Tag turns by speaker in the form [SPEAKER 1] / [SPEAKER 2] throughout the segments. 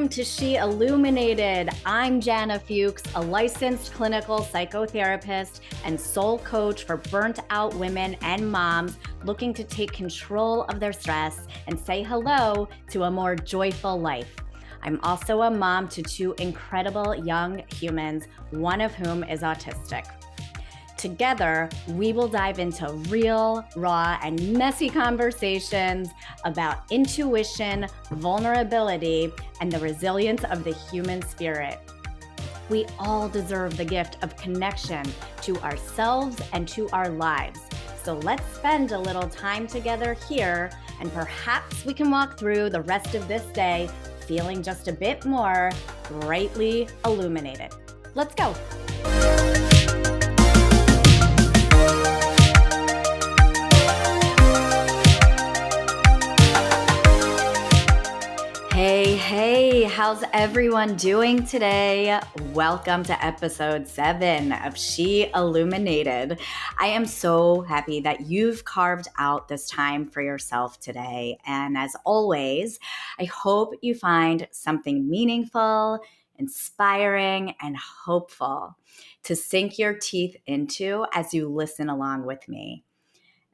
[SPEAKER 1] welcome to She Illuminated. I'm Jana Fuchs, a licensed clinical psychotherapist and soul coach for burnt out women and moms looking to take control of their stress and say hello to a more joyful life. I'm also a mom to two incredible young humans, one of whom is autistic. Together, we will dive into real, raw, and messy conversations about intuition, vulnerability, and the resilience of the human spirit. We all deserve the gift of connection to ourselves and to our lives. So let's spend a little time together here, and perhaps we can walk through the rest of this day feeling just a bit more brightly illuminated. Let's go. Hey, how's everyone doing today? Welcome to episode 7 of She Illuminated. I am so happy that you've carved out this time for yourself today. And as always, I hope you find something meaningful, inspiring, and hopeful to sink your teeth into as you listen along with me.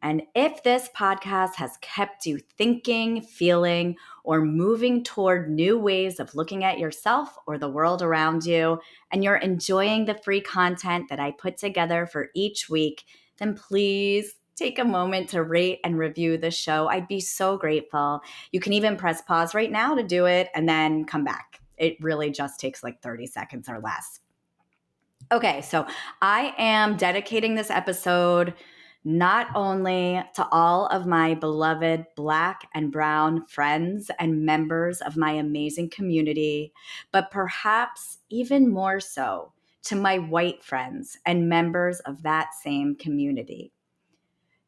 [SPEAKER 1] And if this podcast has kept you thinking, feeling, or moving toward new ways of looking at yourself or the world around you, and you're enjoying the free content that I put together for each week, then please take a moment to rate and review the show. I'd be so grateful. You can even press pause right now to do it and then come back. It really just takes like 30 seconds or less. Okay, so I am dedicating this episode not only to all of my beloved Black and Brown friends and members of my amazing community, but perhaps even more so to my white friends and members of that same community.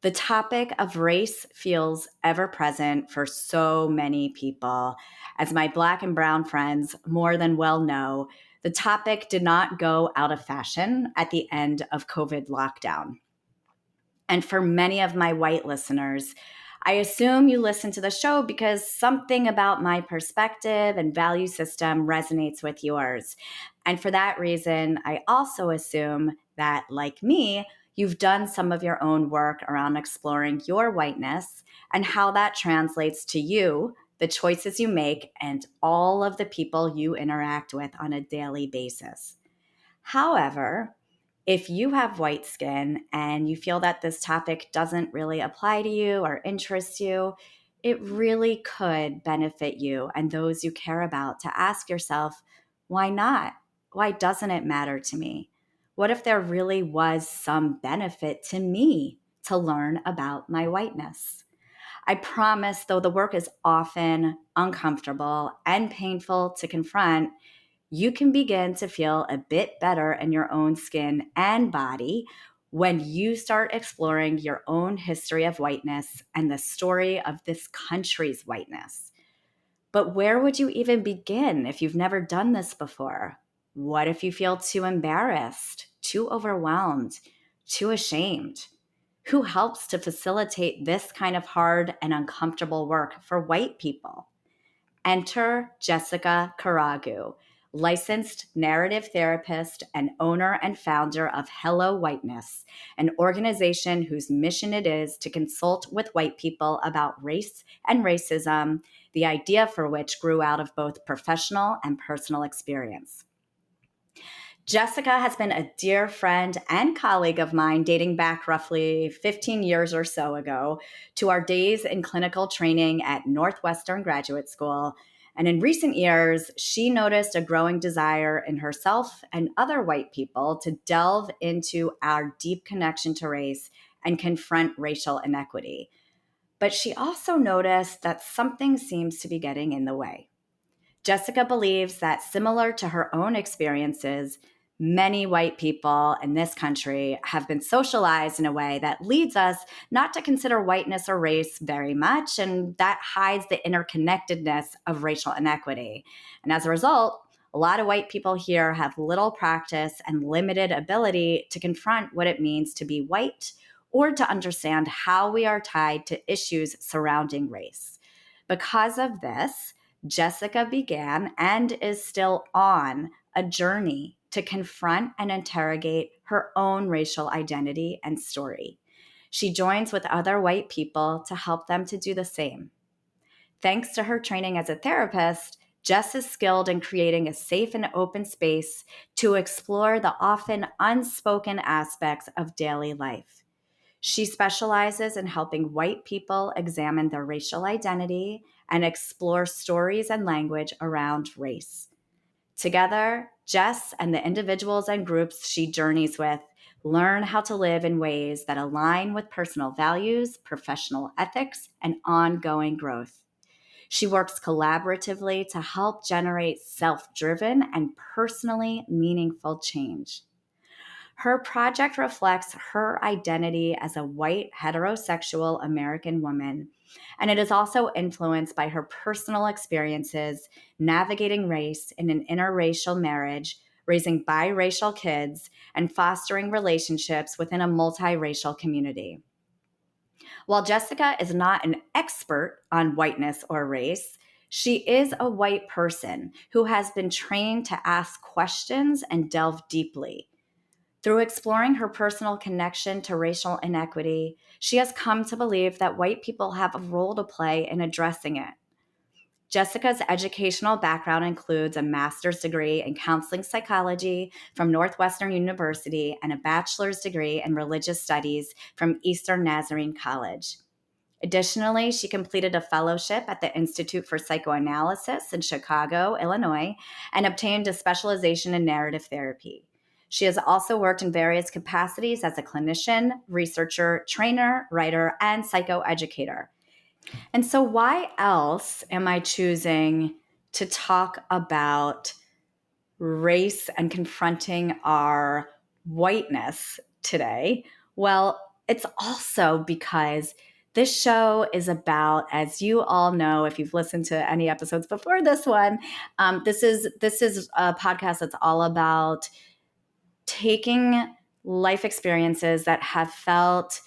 [SPEAKER 1] The topic of race feels ever present for so many people. As my Black and Brown friends more than well know, the topic did not go out of fashion at the end of COVID lockdown. And for many of my white listeners, I assume you listen to the show because something about my perspective and value system resonates with yours. And for that reason, I also assume that, like me, you've done some of your own work around exploring your whiteness and how that translates to you, the choices you make, and all of the people you interact with on a daily basis. However, if you have white skin and you feel that this topic doesn't really apply to you or interest you, it really could benefit you and those you care about to ask yourself, why not? Why doesn't it matter to me? What if there really was some benefit to me to learn about my whiteness? I promise, though the work is often uncomfortable and painful to confront, you can begin to feel a bit better in your own skin and body when you start exploring your own history of whiteness and the story of this country's whiteness. But where would you even begin if you've never done this before? What if you feel too embarrassed, too overwhelmed, too ashamed? Who helps to facilitate this kind of hard and uncomfortable work for white people? Enter Jessica Karagu, licensed narrative therapist and owner and founder of Hello Whiteness, an organization whose mission it is to consult with white people about race and racism, the idea for which grew out of both professional and personal experience. Jessica has been a dear friend and colleague of mine dating back roughly 15 years or so ago to our days in clinical training at Northwestern Graduate School. And in recent years, she noticed a growing desire in herself and other white people to delve into our deep connection to race and confront racial inequity. But she also noticed that something seems to be getting in the way. Jessica believes that, similar to her own experiences, many white people in this country have been socialized in a way that leads us not to consider whiteness or race very much, and that hides the interconnectedness of racial inequity. And as a result, a lot of white people here have little practice and limited ability to confront what it means to be white or to understand how we are tied to issues surrounding race. Because of this, Jessica began and is still on a journey to confront and interrogate her own racial identity and story. She joins with other white people to help them to do the same. Thanks to her training as a therapist, Jess is skilled in creating a safe and open space to explore the often unspoken aspects of daily life. She specializes in helping white people examine their racial identity and explore stories and language around race. Together, Jess and the individuals and groups she journeys with learn how to live in ways that align with personal values, professional ethics, and ongoing growth. She works collaboratively to help generate self driven and personally meaningful change. Her project reflects her identity as a white heterosexual American woman, and it is also influenced by her personal experiences navigating race in an interracial marriage, raising biracial kids, and fostering relationships within a multiracial community. While Jessica is not an expert on whiteness or race, she is a white person who has been trained to ask questions and delve deeply. Through exploring her personal connection to racial inequity, she has come to believe that white people have a role to play in addressing it. Jessica's educational background includes a master's degree in counseling psychology from Northwestern University and a bachelor's degree in religious studies from Eastern Nazarene College. Additionally, she completed a fellowship at the Institute for Psychoanalysis in Chicago, Illinois, and obtained a specialization in narrative therapy. She has also worked in various capacities as a clinician, researcher, trainer, writer, and psychoeducator. And so, why else am I choosing to talk about race and confronting our whiteness today? Well, it's also because this show is about, as you all know, if you've listened to any episodes before this one, this is a podcast that's all about taking life experiences that have felt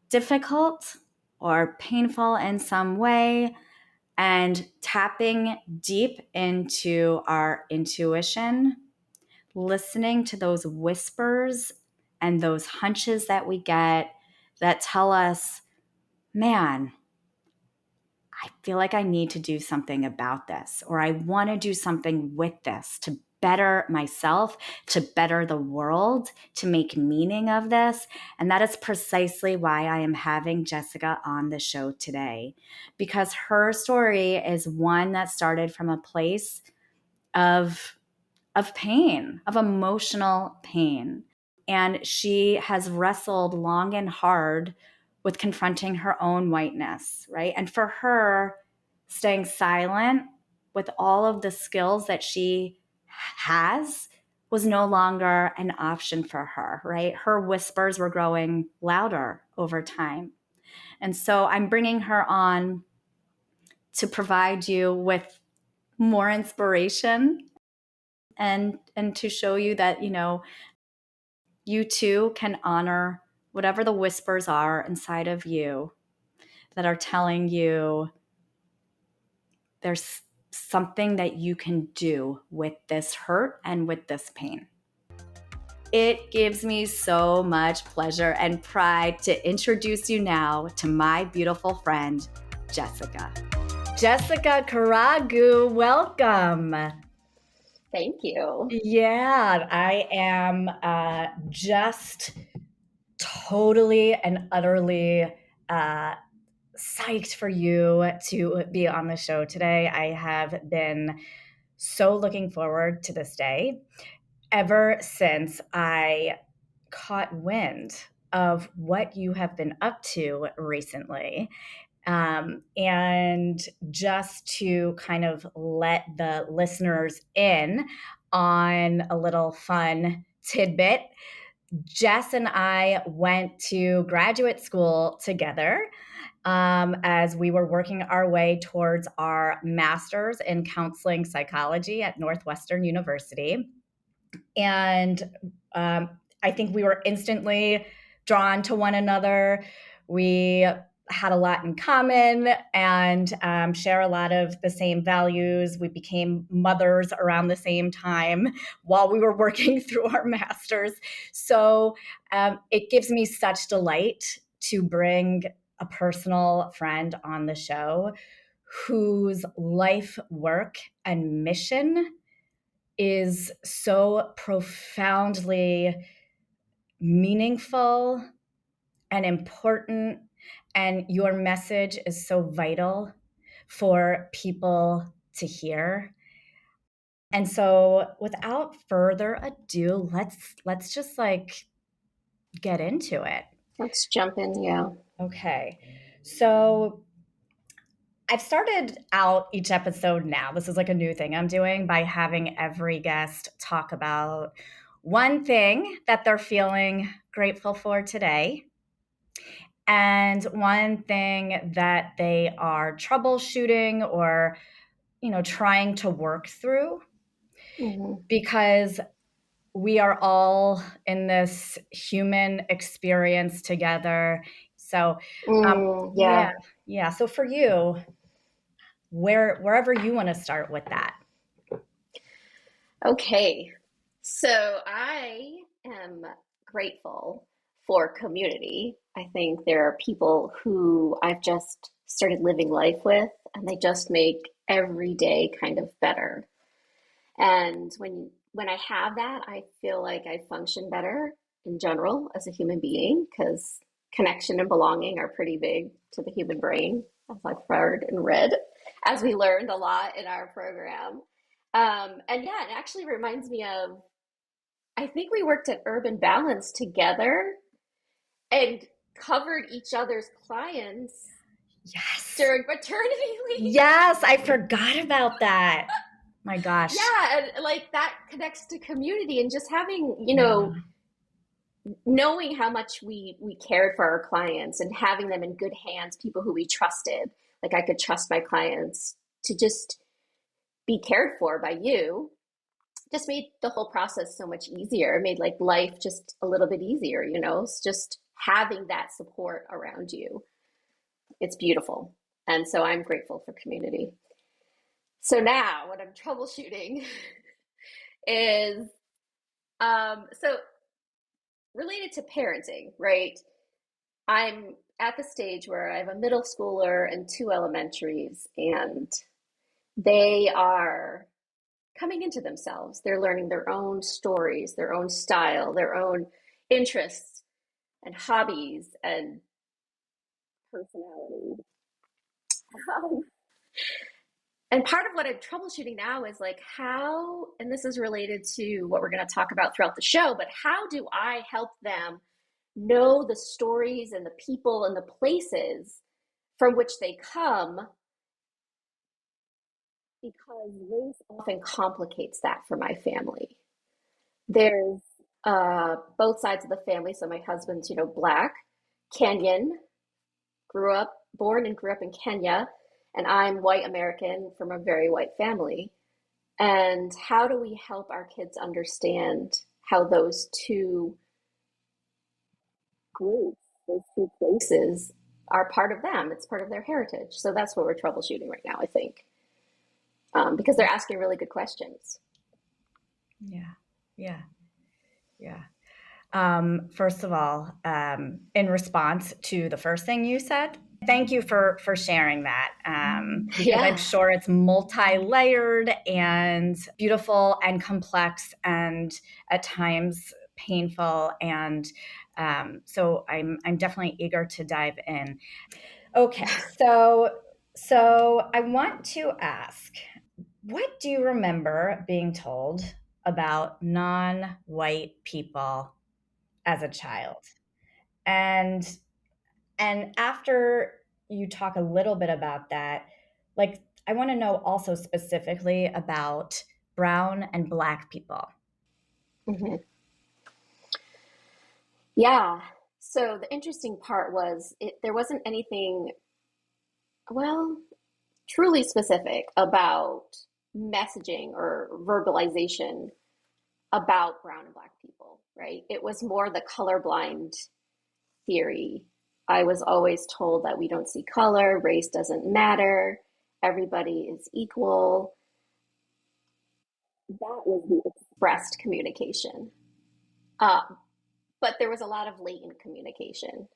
[SPEAKER 1] difficult or painful in some way and tapping deep into our intuition, listening to those whispers and those hunches that we get that tell us, man, I feel like I need to do something about this, or I want to do something with this to better myself, to better the world, to make meaning of this. And that is precisely why I am having Jessica on the show today, because her story is one that started from a place of pain, of emotional pain. And she has wrestled long and hard with confronting her own whiteness, right? And for her, staying silent with all of the skills that she has was no longer an option for her, right? Her whispers were growing louder over time. And so I'm bringing her on to provide you with more inspiration and to show you that, you too can honor whatever the whispers are inside of you that are telling you there's something that you can do with this hurt and with this pain. It gives me so much pleasure and pride to introduce you now to my beautiful friend, Jessica. Jessica Karagu, welcome.
[SPEAKER 2] Thank you.
[SPEAKER 1] Yeah, I am just totally and utterly psyched for you to be on the show today. I have been so looking forward to this day ever since I caught wind of what you have been up to recently. And just to kind of let the listeners in on a little fun tidbit, Jess and I went to graduate school together as we were working our way towards our master's in counseling psychology at Northwestern University. And I think we were instantly drawn to one another. We had a lot in common and share a lot of the same values. We became mothers around the same time while we were working through our masters. So it gives me such delight to bring a personal friend on the show whose life work and mission is so profoundly meaningful and important, and your message is so vital for people to hear. And so without further ado, let's just like get into it.
[SPEAKER 2] Let's jump in. Yeah.
[SPEAKER 1] Okay. So I've started out each episode now. This is like a new thing I'm doing by having every guest talk about one thing that they're feeling grateful for today and one thing that they are troubleshooting or trying to work through,
[SPEAKER 2] Mm-hmm.
[SPEAKER 1] because we are all in this human experience together. So yeah,
[SPEAKER 2] Yeah.
[SPEAKER 1] yeah, so for you, wherever you want to start with that.
[SPEAKER 2] Okay. So I am grateful for community. I think there are people who I've just started living life with, and they just make every day kind of better. And when I have that, I feel like I function better in general as a human being because connection and belonging are pretty big to the human brain, as I've heard and read, as we learned a lot in our program. And yeah, it actually reminds me of, I think we worked at Urban Balance together and covered each other's clients
[SPEAKER 1] Yes.
[SPEAKER 2] during maternity leave.
[SPEAKER 1] Yes, I forgot about that. My gosh.
[SPEAKER 2] Yeah, and like that connects to community and just having,
[SPEAKER 1] Yeah.
[SPEAKER 2] knowing how much we cared for our clients and having them in good hands, people who we trusted. Like I could trust my clients to just be cared for by you, just made the whole process so much easier. It made like life just a little bit easier, It's just having that support around you. It's beautiful. And so I'm grateful for community. So now what I'm troubleshooting is so related to parenting, right? I'm at the stage where I have a middle schooler and two elementaries, and they are coming into themselves. They're learning their own stories, their own style, their own interests and hobbies and personality. Um, and part of what I'm troubleshooting now is like how, and this is related to what we're going to talk about throughout the show, but how do I help them know the stories and the people and the places from which they come, because race often complicates that for my family. There's both sides of the family. So my husband's, Black, Kenyan, born and grew up in Kenya, and I'm white American from a very white family. And how do we help our kids understand how those two groups, those two places, are part of them? It's part of their heritage. So that's what we're troubleshooting right now, I think, because they're asking really good questions.
[SPEAKER 1] Yeah. Yeah. Yeah. First of all, in response to the first thing you said, thank you for sharing that, because I'm
[SPEAKER 2] Yeah.
[SPEAKER 1] sure it's multi-layered and beautiful and complex and at times painful, and so I'm definitely eager to dive in. Okay, so I want to ask, what do you remember being told about non-white people as a child? And and after you talk a little bit about that, like I want to know also specifically about brown and black people.
[SPEAKER 2] Mhm. Yeah. So the interesting part was there wasn't anything, well, truly specific about messaging or verbalization about brown and black people, right? It was more the colorblind theory I was always told that we don't see color, race doesn't matter, everybody is equal. That was the expressed communication. Uh, but there was a lot of latent communication.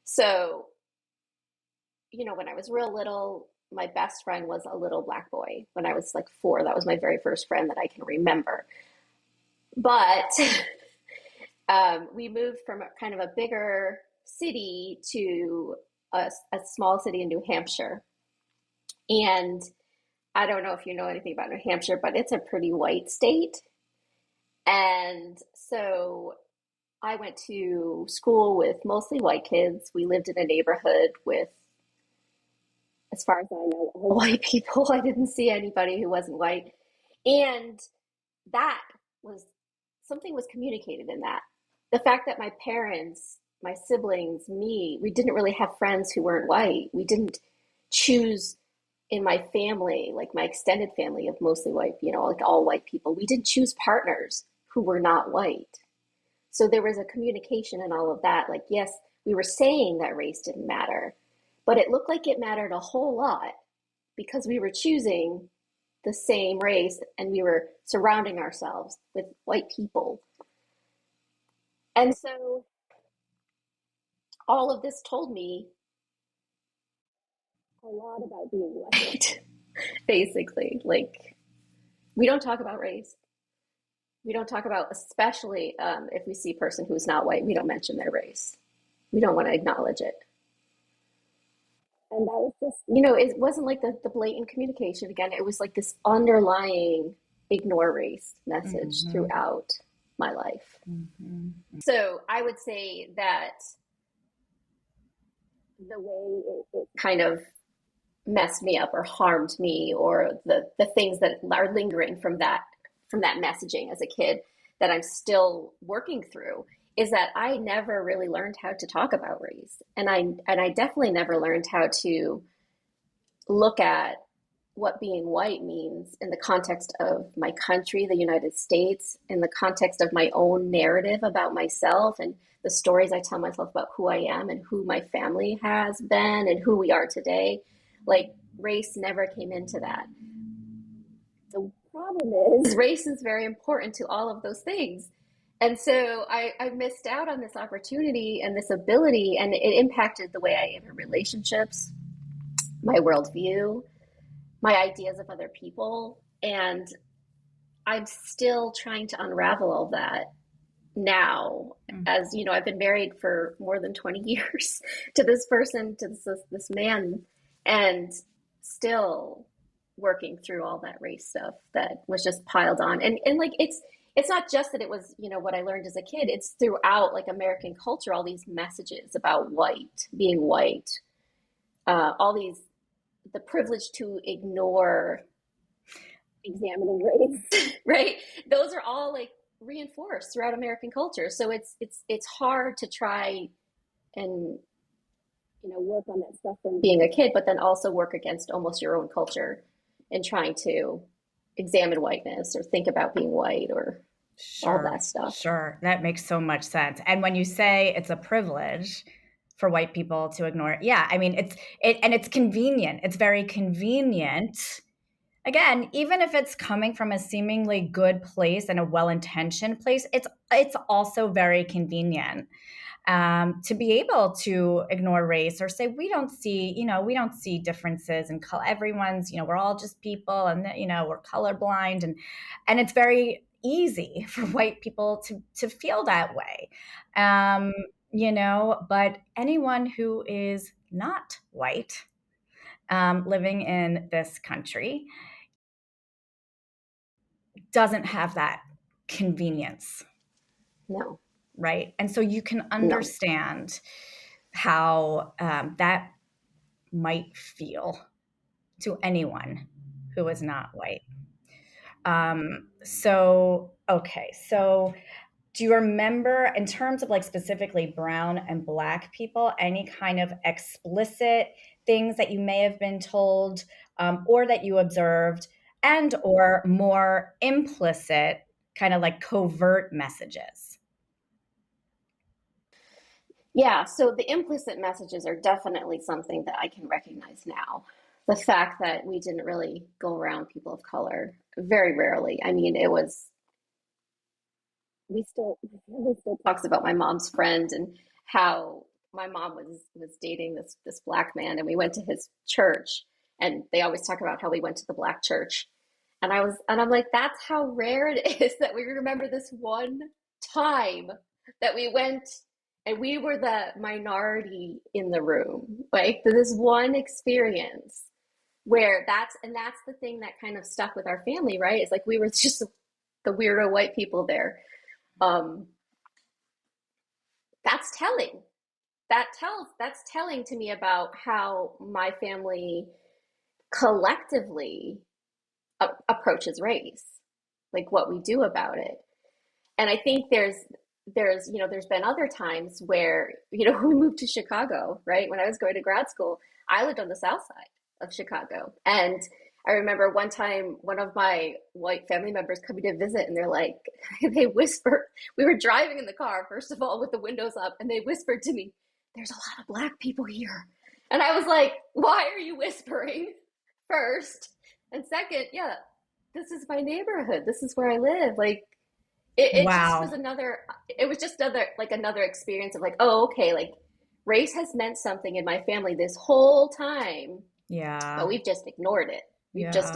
[SPEAKER 2] So, when I was real little, my best friend was a little black boy. When I was like 4, that was my very first friend that I can remember. But we moved from kind of a bigger city to a small city in New Hampshire. And I don't know if you know anything about New Hampshire, but it's a pretty white state. And so I went to school with mostly white kids. We lived in a neighborhood with, as far as I know, all white people. I didn't see anybody who wasn't white. And that was something was communicated in that. The fact that my parents, my siblings, me, we didn't really have friends who weren't white. We didn't choose in my family, like my extended family of mostly white, like all white people, we didn't choose partners who were not white. So there was a communication and all of that. Like, yes, we were saying that race didn't matter, but it looked like it mattered a whole lot because we were choosing the same race and we were surrounding ourselves with white people. And so all of this told me a lot about being white, basically. Like, we don't talk about race. We don't talk about, especially if we see a person who's not white, we don't mention their race. We don't want to acknowledge it. And that was just, it wasn't like the blatant communication again. It was like this underlying ignore race message
[SPEAKER 1] Mm-hmm.
[SPEAKER 2] throughout my life.
[SPEAKER 1] Mm-hmm.
[SPEAKER 2] So I would say that the way it kind of messed me up or harmed me, or the things that are lingering from that messaging as a kid that I'm still working through, is that I never really learned how to talk about race, and I definitely never learned how to look at what being white means in the context of my country, the United States, in the context of my own narrative about myself and the stories I tell myself about who I am and who my family has been and who we are today. Like, race never came into that. The problem is, race is very important to all of those things. And so I missed out on this opportunity and this ability, and it impacted the way I am in relationships, my worldview, my ideas of other people. And I'm still trying to unravel all that now. As you know, I've been married for more than 20 years to this person, to this man, and still working through all that race stuff that was just piled on. And like, it's not just that it was, what I learned as a kid. It's throughout, like, American culture, all these messages about white, being white, all these, the privilege to ignore examining race, right? Those are all, like, reinforced throughout American culture. So it's hard to try and, work on that stuff from being a kid, but then also work against almost your own culture and trying to examine whiteness or think about being white or all
[SPEAKER 1] Sure,
[SPEAKER 2] that stuff.
[SPEAKER 1] sure. That makes so much sense. And when you say it's a privilege for white people to ignore it, yeah, I mean it's convenient. It's very convenient. Again, even if it's coming from a seemingly good place and a well-intentioned place, it's also very convenient to be able to ignore race or say we don't see differences in color. Everyone's, we're all just people, and we're colorblind, and it's very easy for white people to feel that way. But anyone who is not white, living in this country, doesn't have that convenience,
[SPEAKER 2] No,
[SPEAKER 1] right? And so you can
[SPEAKER 2] no.
[SPEAKER 1] understand how that might feel to anyone who is not white. So do you remember, in terms of like specifically brown and black people, any kind of explicit things that you may have been told, or that you observed, and or more implicit kind of like covert messages?
[SPEAKER 2] Yeah, so the implicit messages are definitely something that I can recognize now. The fact that we didn't really go around people of color very rarely. I mean, it was we still talks about my mom's friend and how my mom was dating this black man and we went to his church and they always talk about how we went to the black church. I'm like, that's how rare it is that we remember this one time that we went and we were the minority in the room. Like this one experience where that's the thing that kind of stuck with our family, right? It's like we were just the weirdo white people there. Um, that's telling. That's telling to me about how my family collectively approaches race, like what we do about it. And I think there's been other times where when we moved to Chicago, right? When I was going to grad school, I lived on the south side of Chicago, and I remember one time one of my white family members coming to visit, and they're like, they whispered. We were driving in the car, first of all, with the windows up, and they whispered to me, "There's a lot of black people here," and I was like, "Why are you whispering?" First, and second, yeah, this is my neighborhood. This is where I live. Like it just was
[SPEAKER 1] Wow.
[SPEAKER 2] another it was just another experience of like, oh, okay, like race has meant something in my family this whole time, but
[SPEAKER 1] Yeah.
[SPEAKER 2] we've just ignored it. We've just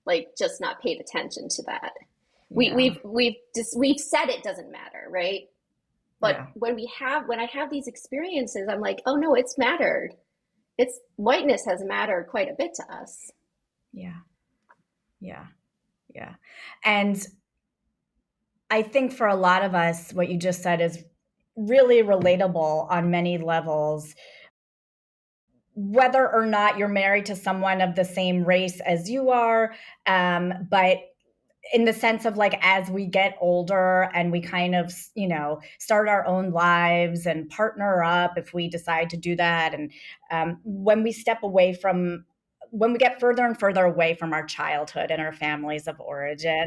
[SPEAKER 1] Yeah.
[SPEAKER 2] just not paid attention to that.
[SPEAKER 1] Yeah.
[SPEAKER 2] We've said it doesn't matter, right? But
[SPEAKER 1] Yeah.
[SPEAKER 2] when I have these experiences, I'm like, oh no, it's mattered. It's whiteness has mattered quite a bit to us.
[SPEAKER 1] Yeah. Yeah. Yeah. And I think for a lot of us, what you just said is really relatable on many levels, whether or not you're married to someone of the same race as you are. But in the sense of like, as we get older and we kind of, start our own lives and partner up if we decide to do that. And when we step away from, when we get further and further away from our childhood and our families of origin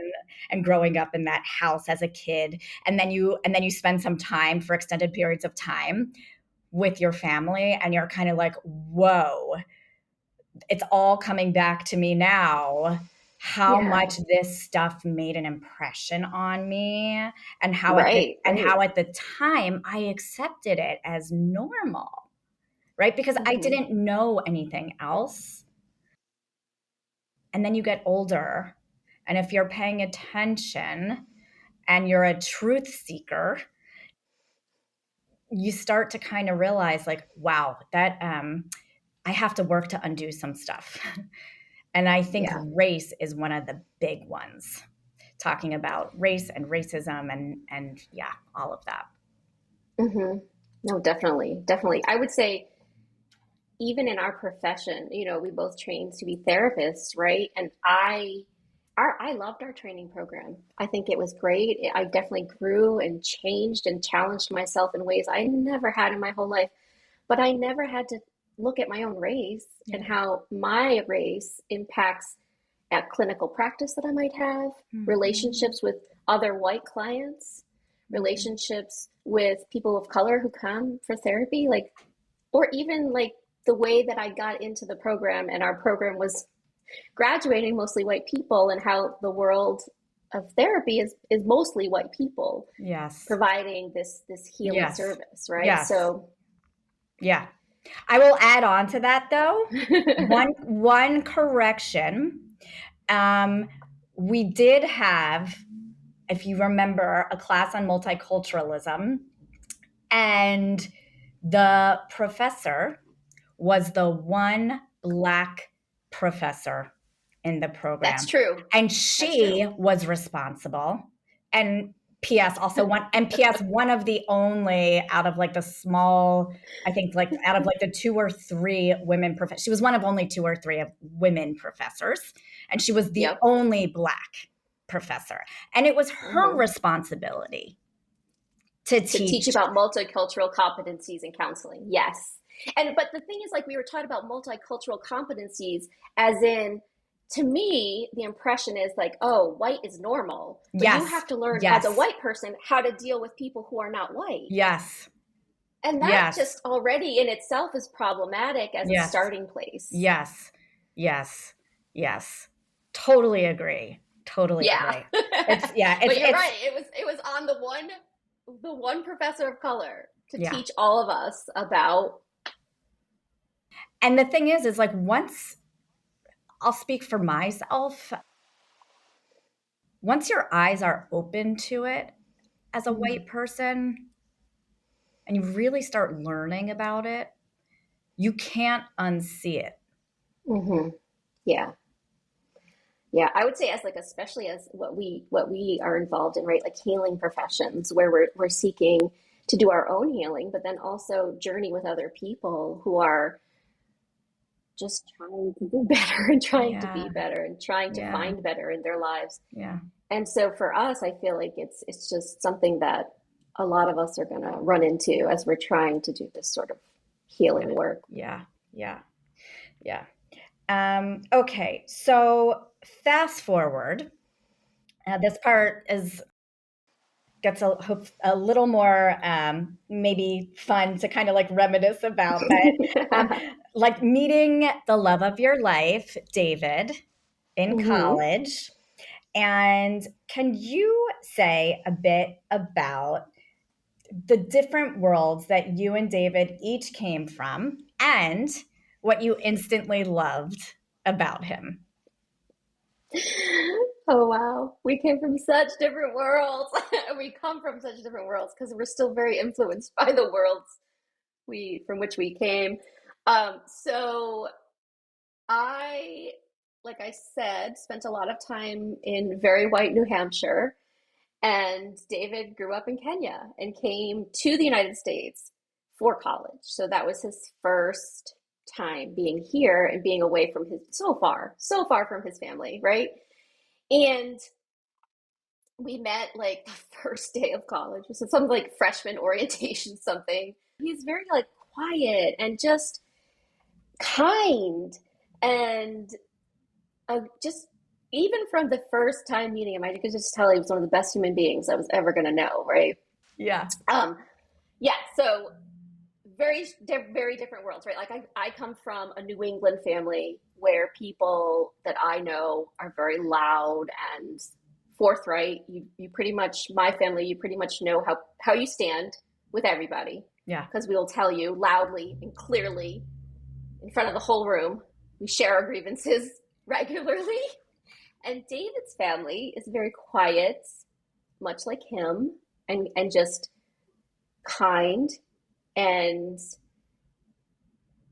[SPEAKER 1] and growing up in that house as a kid, and then you spend some time for extended periods of time with your family, and you're kind of like, whoa, it's all coming back to me now, how
[SPEAKER 2] Yeah.
[SPEAKER 1] much this stuff made an impression on me, and
[SPEAKER 2] Right,
[SPEAKER 1] how
[SPEAKER 2] right.
[SPEAKER 1] at the time I accepted it as normal, right? Because I
[SPEAKER 2] Hmm.
[SPEAKER 1] didn't know anything else. And then you get older, and if you're paying attention and you're a truth seeker, you start to kind of realize like, wow, that I have to work to undo some stuff. And I think
[SPEAKER 2] Yeah.
[SPEAKER 1] race is one of the big ones, talking about race and racism and yeah, all of that.
[SPEAKER 2] Hmm. No, definitely, definitely. I would say even in our profession, we both trained to be therapists, right? And I loved our training program. I think it was great. I definitely grew and changed and challenged myself in ways I never had in my whole life. But I never had to look at my own race and
[SPEAKER 1] Yeah.
[SPEAKER 2] how my race impacts at clinical practice that I might have,
[SPEAKER 1] Mhm.
[SPEAKER 2] relationships with other white clients,
[SPEAKER 1] Mhm.
[SPEAKER 2] relationships with people of color who come for therapy, like, or even like the way that I got into the program and our program was graduating mostly white people and how the world of therapy is mostly white people
[SPEAKER 1] Yes.
[SPEAKER 2] providing this healing
[SPEAKER 1] Yes.
[SPEAKER 2] service, right?
[SPEAKER 1] Yes.
[SPEAKER 2] So
[SPEAKER 1] Yeah. I will add on to that though. One correction. Um, we did have, if you remember, a class on multiculturalism, and the professor was the one black professor in the
[SPEAKER 2] that's
[SPEAKER 1] program.
[SPEAKER 2] true.
[SPEAKER 1] And
[SPEAKER 2] That's
[SPEAKER 1] she
[SPEAKER 2] true.
[SPEAKER 1] was responsible. And PS one of the only out of like the small, I think like out of like the two or three women professors, she was one of only two or three of women professors. And she was the
[SPEAKER 2] Yep.
[SPEAKER 1] only black professor. And it was her
[SPEAKER 2] Hmm.
[SPEAKER 1] responsibility to
[SPEAKER 2] To teach
[SPEAKER 1] teach.
[SPEAKER 2] about multicultural competencies in counseling. Yes. And but the thing is, like we were taught about multicultural competencies as in, to me, the impression is like, oh, white is normal, but you
[SPEAKER 1] Yes,
[SPEAKER 2] have to learn as a
[SPEAKER 1] yes,
[SPEAKER 2] white person how to deal with people who are not white.
[SPEAKER 1] yes.
[SPEAKER 2] And that
[SPEAKER 1] Yes.
[SPEAKER 2] just already in itself is problematic as a
[SPEAKER 1] Yes.
[SPEAKER 2] starting place.
[SPEAKER 1] Yes. Yes. Yes. Totally agree. Totally
[SPEAKER 2] Yeah.
[SPEAKER 1] agree. It's yeah,
[SPEAKER 2] But you're
[SPEAKER 1] it's
[SPEAKER 2] right. It was on the one professor of color to
[SPEAKER 1] yeah.
[SPEAKER 2] teach all of us about.
[SPEAKER 1] And the thing is like once I'll speak for myself, once your eyes are open to it as a white person and you really start learning about it, you can't unsee it.
[SPEAKER 2] Mm-hmm. Yeah. Yeah, I would say as like especially as what we are involved in, right? Like healing professions where we're seeking to do our own healing, but then also journey with other people who are just trying to do better and trying to
[SPEAKER 1] Yeah.
[SPEAKER 2] be better and trying to
[SPEAKER 1] Yeah.
[SPEAKER 2] find better in their lives.
[SPEAKER 1] Yeah.
[SPEAKER 2] And so for us, I feel like it's just something that a lot of us are going to run into as we're trying to do this sort of
[SPEAKER 1] Yeah.
[SPEAKER 2] healing work.
[SPEAKER 1] Yeah. Yeah. Yeah. Okay. So fast forward. This part is gets a little more maybe fun to kind of like reminisce about, but like meeting the love of your life, David, in
[SPEAKER 2] Hmm.
[SPEAKER 1] college. And can you say a bit about the different worlds that you and David each came from and what you instantly loved about him?
[SPEAKER 2] Oh wow, we came from such different worlds. We come from such different worlds because we're still very influenced by the worlds we from which we came. So I, like I said, spent a lot of time in very white New Hampshire, and David grew up in Kenya and came to the United States for college. So that was his first time being here and being away from his so far from his family, right? And we met like the first day of college, which is some like freshman orientation something. He's very like quiet and just kind and just even from the first time meeting him, I could just tell he was one of the best human beings I was ever going to know, right?
[SPEAKER 1] Yeah.
[SPEAKER 2] Um, yeah, so very different worlds, right? Like I come from a New England family where people that I know are very loud and forthright. You pretty much my family, you pretty much know how you stand with everybody
[SPEAKER 1] Yeah.
[SPEAKER 2] because we will tell you loudly and clearly in front of the whole room. We share our grievances regularly. And David's family is very quiet, much like him, and just kind. And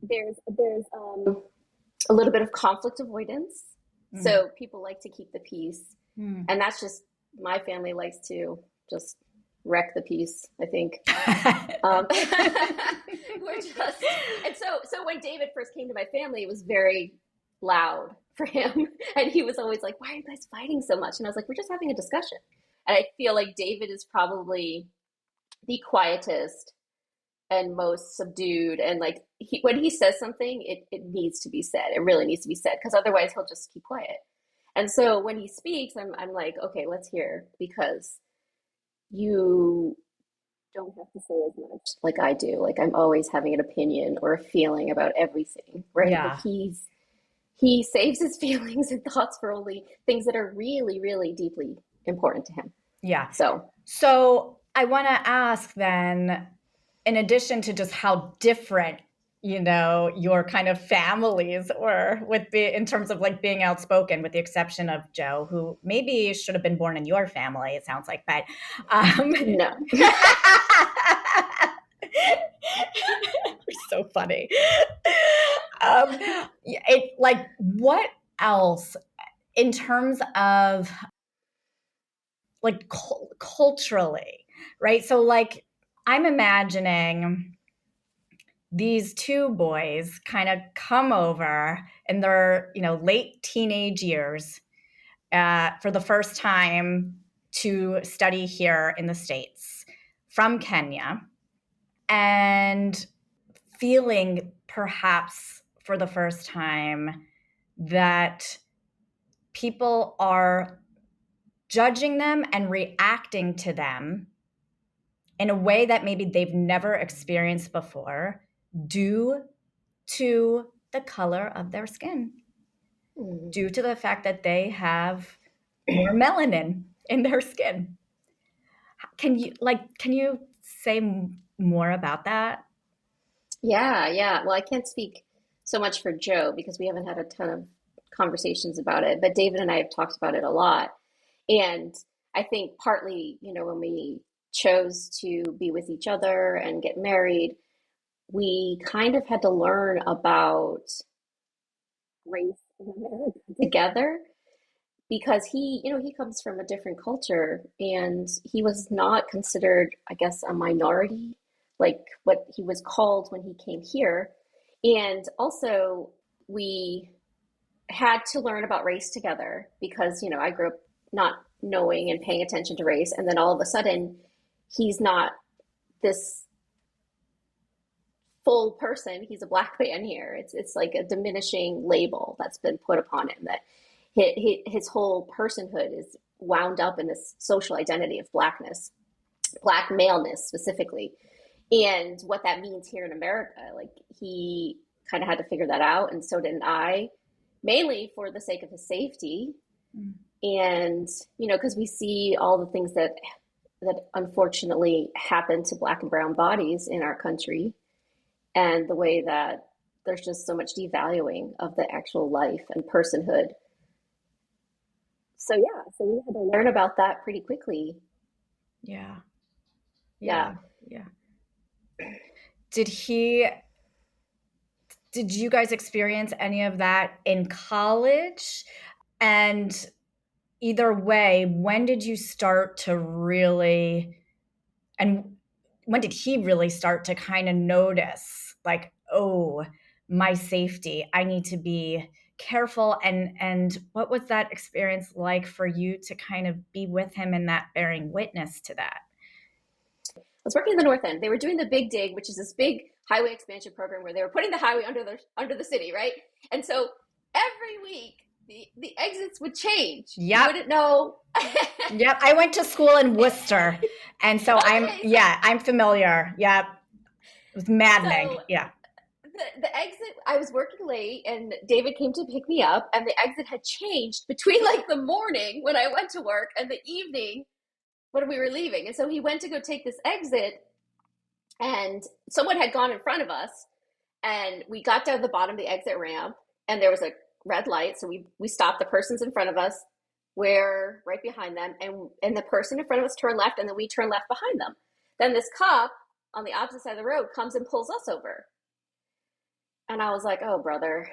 [SPEAKER 2] there's a little bit of conflict avoidance.
[SPEAKER 1] Mm.
[SPEAKER 2] So people like to keep the peace,
[SPEAKER 1] Mm.
[SPEAKER 2] and that's just my family likes to just wreck the peace, I think. We're just and so when David first came to my family, it was very loud for him, and he was always like, "Why are you guys fighting so much?" And I was like, "We're just having a discussion." And I feel like David is probably the quietest and most subdued, and like when he says something, it needs to be said. It really needs to be said because otherwise he'll just keep quiet. And so when he speaks, I'm like, okay, let's hear because you don't have to say as much like I do. Like I'm always having an opinion or a feeling about everything, right? But
[SPEAKER 1] Yeah.
[SPEAKER 2] he saves his feelings and thoughts for only things that are really, really deeply important to him.
[SPEAKER 1] Yeah.
[SPEAKER 2] So
[SPEAKER 1] So I want to ask then, in addition to just how different, your kind of families were in terms of like being outspoken, with the exception of Joe, who maybe should have been born in your family, it sounds like, but
[SPEAKER 2] no.
[SPEAKER 1] you're so funny. It like what else in terms of like culturally, right? So like I'm imagining these two boys kind of come over in their late teenage years for the first time to study here in the States from Kenya, and feeling perhaps for the first time that people are judging them and reacting to them in a way that maybe they've never experienced before due to the color of their skin,
[SPEAKER 2] Mm.
[SPEAKER 1] due to the fact that they have more melanin in their skin. Can you say more about that?
[SPEAKER 2] Yeah, yeah. Well, I can't speak so much for Joe because we haven't had a ton of conversations about it, but David and I have talked about it a lot. And I think partly, when we chose to be with each other and get married, we kind of had to learn about race in America together because he comes from a different culture and he was not considered, I guess, a minority, like what he was called when he came here. And also, we had to learn about race together because, I grew up not knowing and paying attention to race. And then all of a sudden, he's not this full person. He's a black man here. It's like a diminishing label that's been put upon him that his whole personhood is wound up in this social identity of blackness, black maleness specifically, and what that means here in America. Like he kind of had to figure that out, and so did I, mainly for the sake of his safety,
[SPEAKER 1] Mm.
[SPEAKER 2] and because we see all the things that unfortunately happen to black and brown bodies in our country, and the way that there's just so much devaluing of the actual life and personhood. So yeah, so we had to learn about that pretty quickly.
[SPEAKER 1] Yeah.
[SPEAKER 2] Yeah.
[SPEAKER 1] Yeah. Yeah. Did he did you guys experience any of that in college? And either way, when did you start to really, and when did he really start to kind of notice, like, oh, my safety, I need to be careful? And what was that experience like for you to kind of be with him and that bearing witness to that?
[SPEAKER 2] I was working in the North End. They were doing the Big Dig, which is this big highway expansion program where they were putting the highway under the city, right? And so every week the exits would change. You
[SPEAKER 1] Yep.
[SPEAKER 2] wouldn't know.
[SPEAKER 1] Yep. I went to school in Worcester. And so
[SPEAKER 2] Okay,
[SPEAKER 1] I'm familiar. Yep. It was
[SPEAKER 2] so
[SPEAKER 1] maddening. Yeah.
[SPEAKER 2] the exit, I was working late and David came to pick me up, and the exit had changed between like the morning when I went to work and the evening when we were leaving. And so he went to go take this exit, and someone had gone in front of us, and we got down the bottom of the exit ramp, and there was a red light, so we stopped. The person's in front of us, we're right behind them, and the person in front of us turned left, and then we turned left behind them. Then this cop on the opposite side of the road comes and pulls us over, and I was like, oh brother,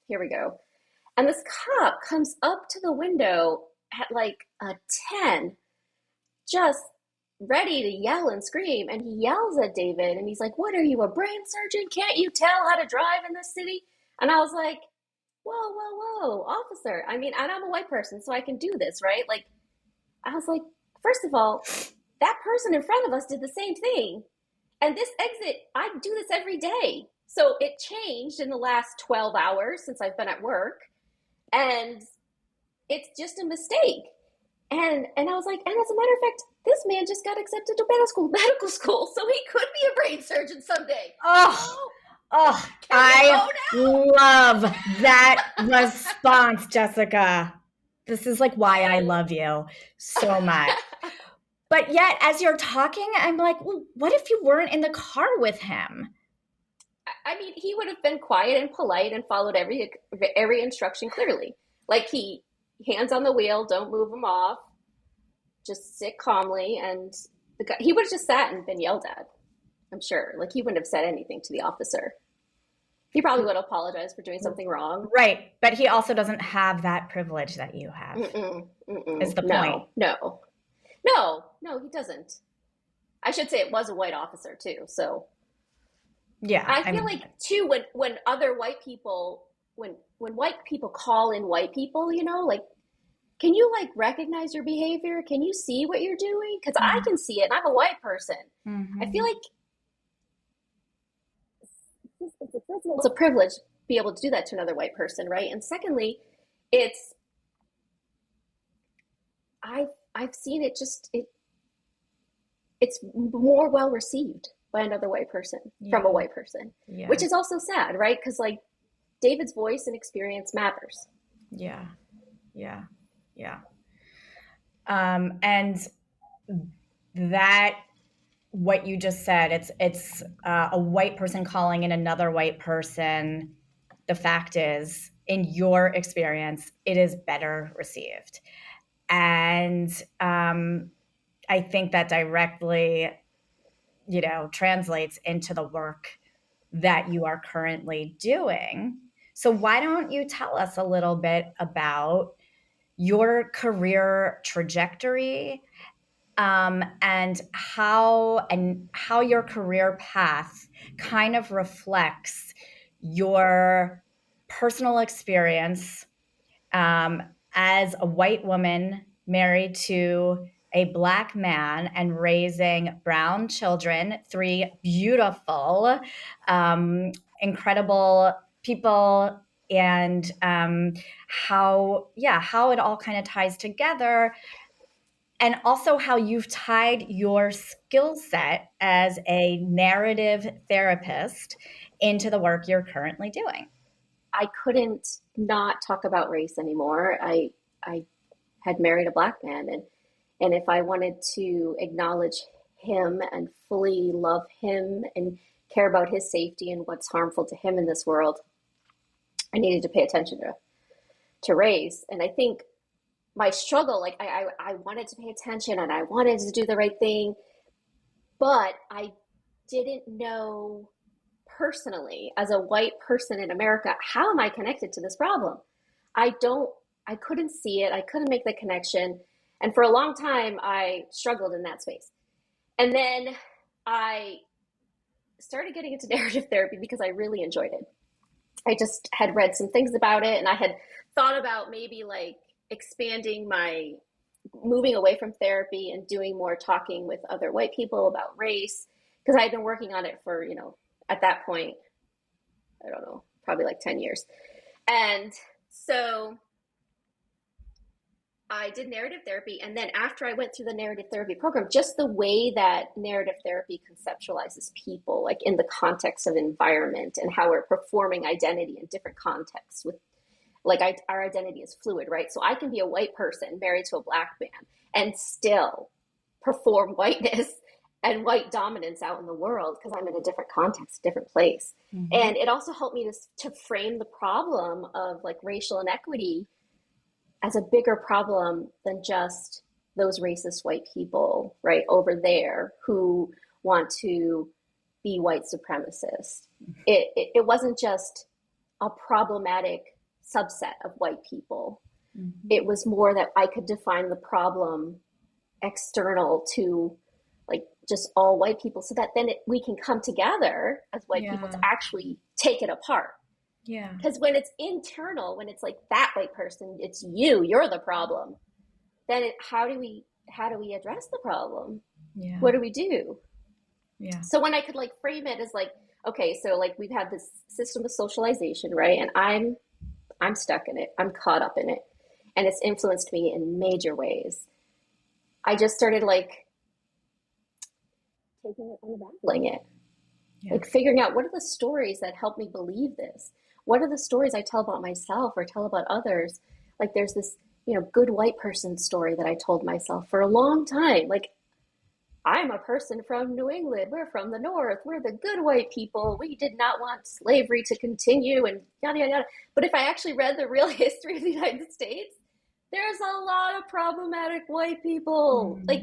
[SPEAKER 2] here we go. And this cop comes up to the window at like a 10, just ready to yell and scream. And he yells at David and he's like, what are you, a brain surgeon? Can't you tell how to drive in this city? And I was like, whoa, whoa, whoa, officer. I mean, and I'm a white person, so I can do this, right? Like, I was like, first of all, that person in front of us did the same thing. And this exit, I do this every day. So it changed in the last 12 hours since I've been at work. And it's just a mistake. And I was like, and as a matter of fact, this man just got accepted to medical school, so he could be a brain surgeon someday.
[SPEAKER 1] Oh,
[SPEAKER 2] So
[SPEAKER 1] oh,
[SPEAKER 2] can we
[SPEAKER 1] I
[SPEAKER 2] go now?
[SPEAKER 1] love that response, Jessica. This is like why I love you so much. But yet, as you're talking, I'm like, well, what if you weren't in the car with him?
[SPEAKER 2] I mean, he would have been quiet and polite and followed every instruction clearly. Like he hands on the wheel, don't move him off, just sit calmly, and he would have just sat and been yelled at. I'm sure. Like he wouldn't have said anything to the officer. He probably would apologize for doing something wrong.
[SPEAKER 1] Right. But he also doesn't have that privilege that you have,
[SPEAKER 2] Mm-mm,
[SPEAKER 1] is
[SPEAKER 2] mm-mm.
[SPEAKER 1] the point.
[SPEAKER 2] No, no, no, he doesn't. I should say it was a white officer too. So
[SPEAKER 1] Yeah.
[SPEAKER 2] I feel like too when other white people when white people call in white people, like, can you like recognize your behavior? Can you see what you're doing? Because I can see it, and I'm a white person. I feel
[SPEAKER 1] Mm-hmm.
[SPEAKER 2] like it's a privilege to be able to do that to another white person, right? And secondly, it's I've seen it it's more well received by another white person from
[SPEAKER 1] Yeah.
[SPEAKER 2] a white person,
[SPEAKER 1] Yeah.
[SPEAKER 2] which is also sad, right? Because like David's voice and experience matters.
[SPEAKER 1] Yeah. Yeah. Yeah. And that what you just said, it's a white person calling in another white person. The fact is, in your experience, it is better received. And I think that directly, translates into the work that you are currently doing. So why don't you tell us a little bit about your career trajectory, and how your career path kind of reflects your personal experience, um, as a white woman married to a black man and raising brown children, three beautiful, incredible people, and how it all kind of ties together, and also how you've tied your skill set as a narrative therapist into the work you're currently doing.
[SPEAKER 2] I couldn't not talk about race anymore. I had married a black man, and if I wanted to acknowledge him and fully love him and care about his safety and what's harmful to him in this world, I needed to pay attention to race. And I think my struggle, like I wanted to pay attention and I wanted to do the right thing, but I didn't know personally, as a white person in America, how am I connected to this problem? I don't, I couldn't see it. I couldn't make the connection. And for a long time, I struggled in that space. And then I started getting into narrative therapy because I really enjoyed it. I just had read some things about it and I had thought about maybe like expanding my moving away from therapy and doing more talking with other white people about race because I had been working on it for, at that point, I don't know, probably like 10 years. And so I did narrative therapy. And then after I went through the narrative therapy program, just the way that narrative therapy conceptualizes people, like in the context of environment and how we're performing identity in different contexts with like our identity is fluid, right? So I can be a white person married to a black man and still perform whiteness and white dominance out in the world because I'm in a different context, different place.
[SPEAKER 1] Mm-hmm.
[SPEAKER 2] And it also helped me to frame the problem of like racial inequity as a bigger problem than just those racist white people right over there who want to be white supremacists. It wasn't just a problematic subset of white people. Mm-hmm. It was more that I could define the problem external to like just all white people so that then we can come together as white people to actually take it apart.
[SPEAKER 1] Yeah.
[SPEAKER 2] Because when it's internal, when it's like that white person, it's you're the problem. Then how do we address the problem?
[SPEAKER 1] Yeah.
[SPEAKER 2] What do we do?
[SPEAKER 1] Yeah.
[SPEAKER 2] So when I could like frame it as like, okay, so like we've had this system of socialization, right? And I'm stuck in it. I'm caught up in it. And it's influenced me in major ways. I just started like taking it and unraveling it. Yeah. Like figuring out what are the stories that help me believe this? What are the stories I tell about myself or tell about others? Like there's this, good white person story that I told myself for a long time. Like I'm a person from New England. We're from the North. We're the good white people. We did not want slavery to continue and yada, yada, yada. But if I actually read the real history of the United States, there's a lot of problematic white people. Mm-hmm. Like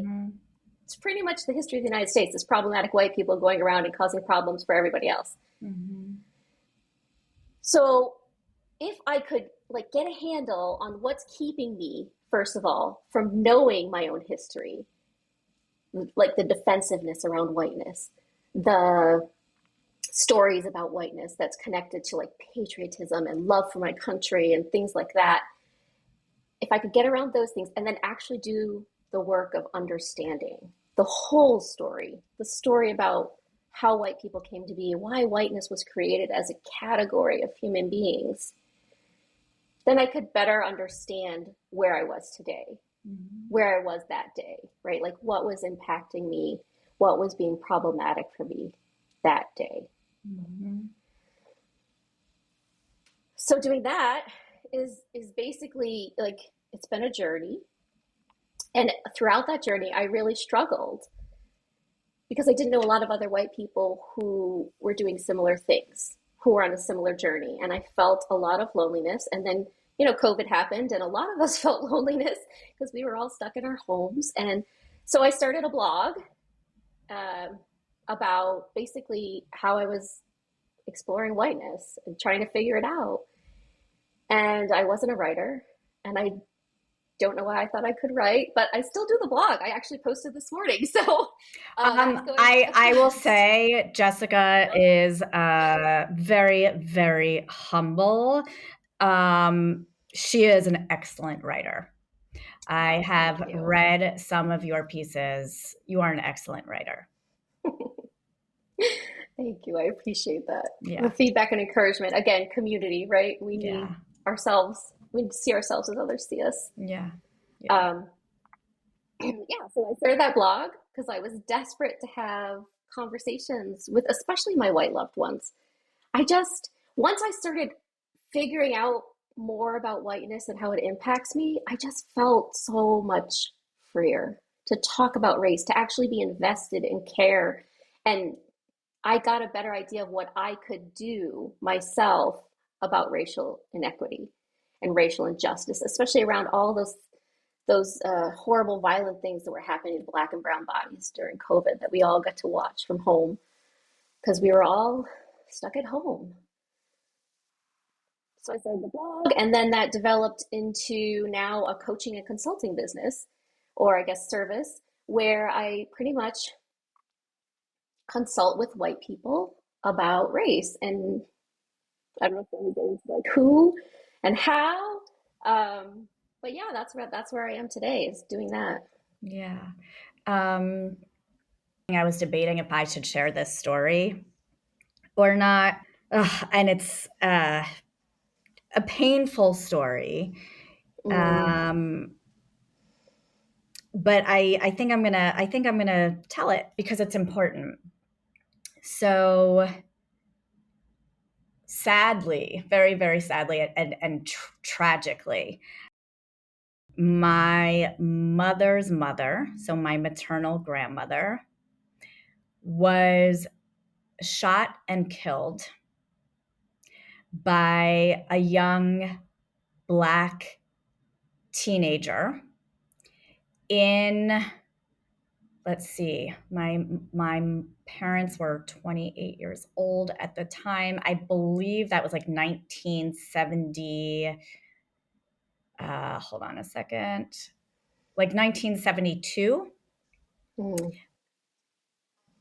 [SPEAKER 2] it's pretty much the history of the United States. It's problematic white people going around and causing problems for everybody else. Mm-hmm. So if I could like get a handle on what's keeping me, first of all, from knowing my own history, like the defensiveness around whiteness, the stories about whiteness that's connected to like patriotism and love for my country and things like that. If I could get around those things and then actually do the work of understanding the whole story, the story about how white people came to be, why whiteness was created as a category of human beings, then I could better understand where I was today, mm-hmm. where I was that day, right? Like what was impacting me, what was being problematic for me that day.
[SPEAKER 1] Mm-hmm.
[SPEAKER 2] So doing that is basically like it's been a journey. And throughout that journey, I really struggled because I didn't know a lot of other white people who were doing similar things, who were on a similar journey. And I felt a lot of loneliness. And then, COVID happened, and a lot of us felt loneliness because we were all stuck in our homes. And so I started a blog um, about basically how I was exploring whiteness and trying to figure it out. And I wasn't a writer, and I don't know why I thought I could write, but I still do the blog. I actually posted this morning, so that's going quite
[SPEAKER 1] I will
[SPEAKER 2] fast.
[SPEAKER 1] say Jessica is very, very humble. She is an excellent writer. I
[SPEAKER 2] Oh, thank
[SPEAKER 1] have
[SPEAKER 2] you.
[SPEAKER 1] read some of your pieces. You are an excellent writer.
[SPEAKER 2] Thank you. I appreciate that. The
[SPEAKER 1] Yeah,
[SPEAKER 2] feedback and encouragement. Again, community, right? We need
[SPEAKER 1] yeah,
[SPEAKER 2] ourselves. We need to see ourselves as others see us.
[SPEAKER 1] yeah, yeah.
[SPEAKER 2] Um, yeah, so I started that blog because I was desperate to have conversations with, especially my white loved ones. Once I started figuring out more about whiteness and how it impacts me, I just felt so much freer to talk about race, to actually be invested and care. And I got a better idea of what I could do myself about racial inequity and racial injustice, especially around all those horrible, violent things that were happening to Black and brown bodies during COVID that we all got to watch from home because we were all stuck at home. So I started the blog, and then that developed into now a coaching and consulting business, or I guess service, where I pretty much consult with white people about race. And I don't know if I'm going into like who and how, but yeah, that's where I am today is doing that.
[SPEAKER 1] Yeah. Um, I was debating if I should share this story or not. Ugh, and it's a painful story.
[SPEAKER 2] Mm,
[SPEAKER 1] Um, but I think I'm gonna tell it because it's important. So sadly, very, very sadly, and tragically, my mother's mother, so my maternal grandmother, was shot and killed by a young Black teenager in, let's see, my parents were 28 years old at the time. I believe that was like 1970. Hold on a second, like 1972.
[SPEAKER 2] mm,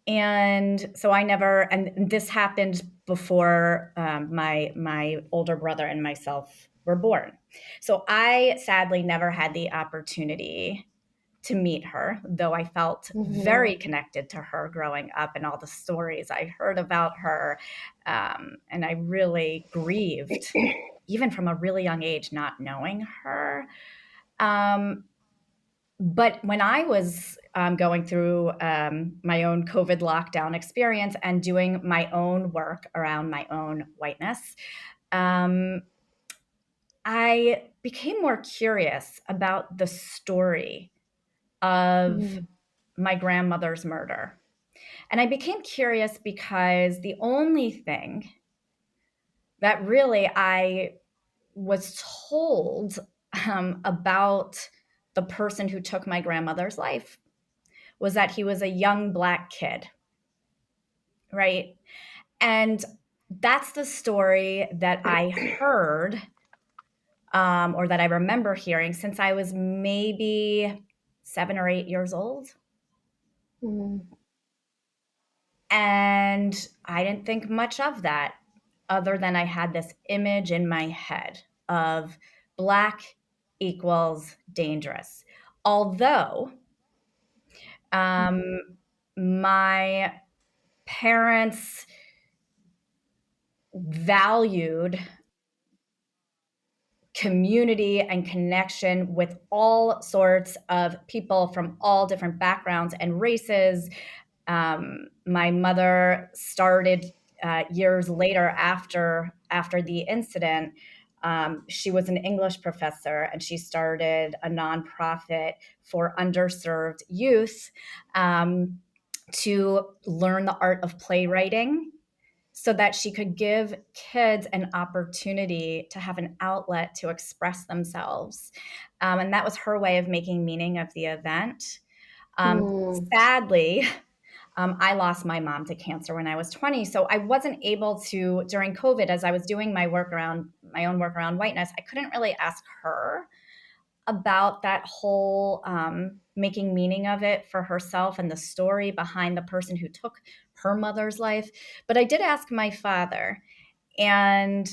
[SPEAKER 1] And so I never, and this happened before my older brother and myself were born. So I sadly never had the opportunity to meet her, though I felt
[SPEAKER 2] mhm.
[SPEAKER 1] very connected to her growing up and all the stories I heard about her. And I really grieved, even from a really young age, not knowing her. Um, but when I was going through my own COVID lockdown experience and doing my own work around my own whiteness, um, I became more curious about the story of
[SPEAKER 2] Mm,
[SPEAKER 1] my grandmother's murder. And I became curious because the only thing that really I was told about the person who took my grandmother's life was that he was a young Black kid, right? And that's the story that I heard, or that I remember hearing since I was maybe 7 or 8 years old.
[SPEAKER 2] mm,
[SPEAKER 1] And I didn't think much of that other than I had this image in my head of Black equals dangerous. Although um,
[SPEAKER 2] mhm,
[SPEAKER 1] my parents valued community and connection with all sorts of people from all different backgrounds and races. My mother started years later after the incident. She was an English professor, and she started a nonprofit for underserved youth to learn the art of playwriting so that she could give kids an opportunity to have an outlet to express themselves. And that was her way of making meaning of the event. Um,
[SPEAKER 2] Mm,
[SPEAKER 1] Sadly, I lost my mom to cancer when I was 20. So I wasn't able to, during COVID, as I was doing my own work around whiteness, I couldn't really ask her about that whole making meaning of it for herself and the story behind the person who took her mother's life. But I did ask my father, and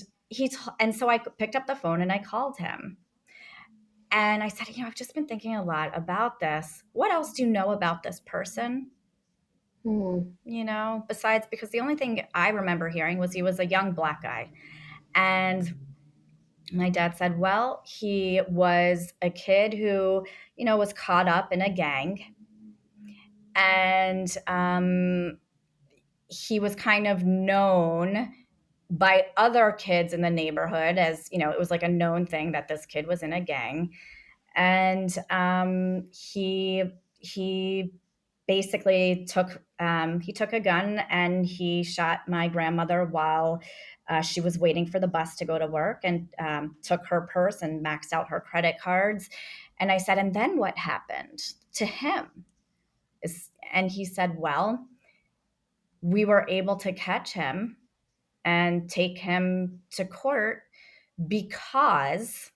[SPEAKER 1] and so I picked up the phone and I called him. And I said, I've just been thinking a lot about this. What else do you know about this person?
[SPEAKER 2] mm,
[SPEAKER 1] Besides, because the only thing I remember hearing was he was a young black guy. And my dad said, well, he was a kid who, was caught up in a gang. And he was kind of known by other kids in the neighborhood as, it was like a known thing that this kid was in a gang. And he basically took a gun and he shot my grandmother while she was waiting for the bus to go to work, and took her purse and maxed out her credit cards. And I said, and then what happened to him? And he said, well, we were able to catch him and take him to court because